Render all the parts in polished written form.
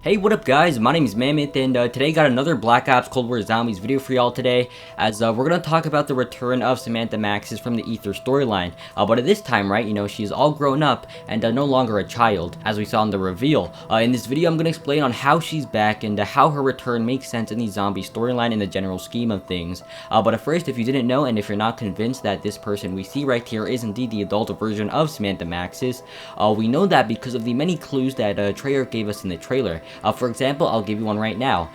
Hey, what up guys, my name is Mammoth, and today got another Black Ops Cold War Zombies video for y'all today, as we're going to talk about the return of Samantha Maxis from the Aether storyline, but at this time, right, she's all grown up and no longer a child, as we saw in the reveal. In this video, I'm going to explain on how she's back and how her return makes sense in the zombie storyline in the general scheme of things. But at first, if you didn't know, and if you're not convinced that this person we see right here is indeed the adult version of Samantha Maxis, we know that because of the many clues that Treyarch gave us in the trailer. For example, I'll give you one right now.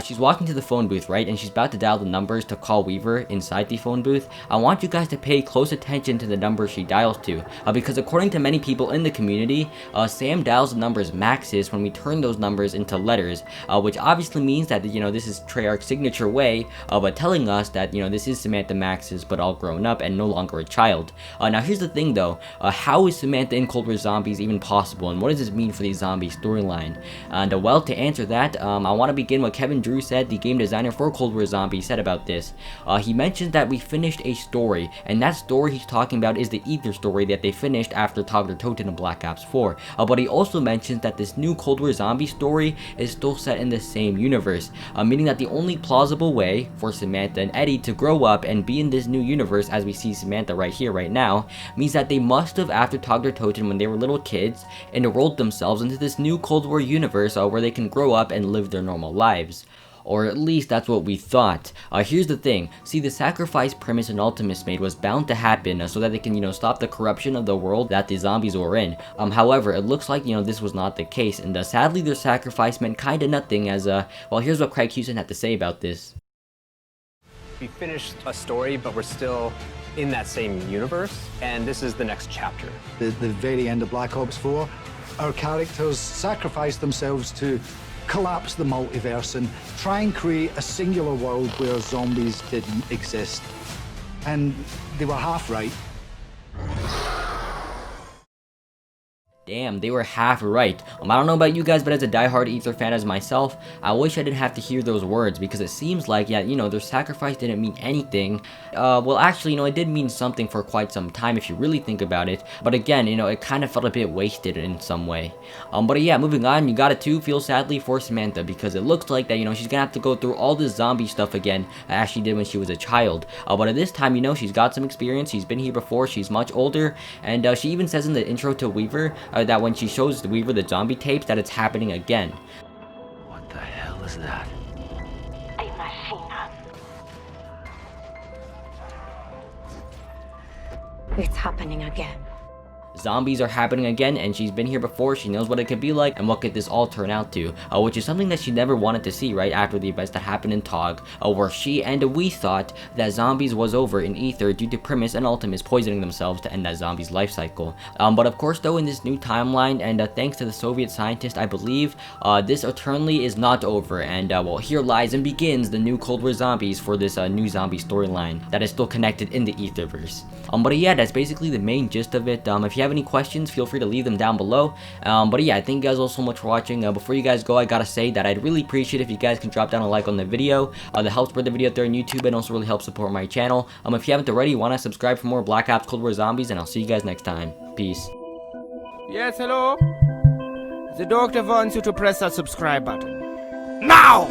She's walking to the phone booth, right, and she's about to dial the numbers to call Weaver inside the phone booth. I want you guys to pay close attention to the number she dials to, because according to many people in the community, Sam dials the numbers Maxis when we turn those numbers into letters, which obviously means that, this is Treyarch's signature way of telling us that, this is Samantha Maxis, but all grown up and no longer a child. Now here's the thing though, how is Samantha in Cold War Zombies even possible, and what does this mean for the zombie storyline? And well, to answer that, I want to begin what Kevin Drew said, the game designer for Cold War Zombies, said about this. He mentioned that we finished a story, and that story he's talking about is the Aether story that they finished after Togler Toten in Black Ops 4. But he also mentions that this new Cold War Zombie story is still set in the same universe, meaning that the only plausible way for Samantha and Eddie to grow up and be in this new universe, as we see Samantha right here, right now, means that they must have, after Togler Toten when they were little kids, enrolled themselves into this new Cold War universe where they can grow up and live their normal lives. Or at least that's what we thought. Here's the thing. See, the sacrifice Primus and Ultimus made was bound to happen so that they can, stop the corruption of the world that the zombies were in. However, it looks like, this was not the case, and sadly their sacrifice meant kinda nothing as, well, here's what Craig Houston had to say about this. We finished a story, but we're still in that same universe, and this is the next chapter. The very end of Black Ops 4, our characters sacrificed themselves to collapse the multiverse and try and create a singular world where zombies didn't exist. And they were half right. Damn, they were half right. I don't know about you guys, but as a diehard Aether fan as myself, I wish I didn't have to hear those words, because it seems like, yeah, their sacrifice didn't mean anything. Well, actually, it did mean something for quite some time if you really think about it. But again, it kind of felt a bit wasted in some way. But yeah, moving on, you gotta too feel sadly for Samantha, because it looks like that, she's gonna have to go through all this zombie stuff again, as she did when she was a child. But at this time, she's got some experience, she's been here before, she's much older, and she even says in the intro to Weaver, that when she shows the Weaver the zombie tapes, that it's happening again. What the hell is that? A machine. It's happening again. Zombies are happening again, and she's been here before, she knows what it could be like, and what could this all turn out to, which is something that she never wanted to see right after the events that happened in TOG, where she and we thought that zombies was over in Aether due to Primus and Ultimus poisoning themselves to end that zombie's life cycle. But of course though, in this new timeline, and thanks to the Soviet scientist, I believe, this eternally is not over, and well, here lies and begins the new Cold War Zombies for this new zombie storyline that is still connected in the Aetherverse. But yeah, that's basically the main gist of it. If you have any questions, feel free to leave them down below. But yeah, thank you guys all so much for watching. Before you guys go, I gotta say that I'd really appreciate if you guys can drop down a like on the video. That helps spread the video out there on YouTube and also really helps support my channel. If you haven't already, want to subscribe for more Black Ops Cold War Zombies, and I'll see you guys next time. Peace. Yes, hello? The doctor wants you to press that subscribe button. Now!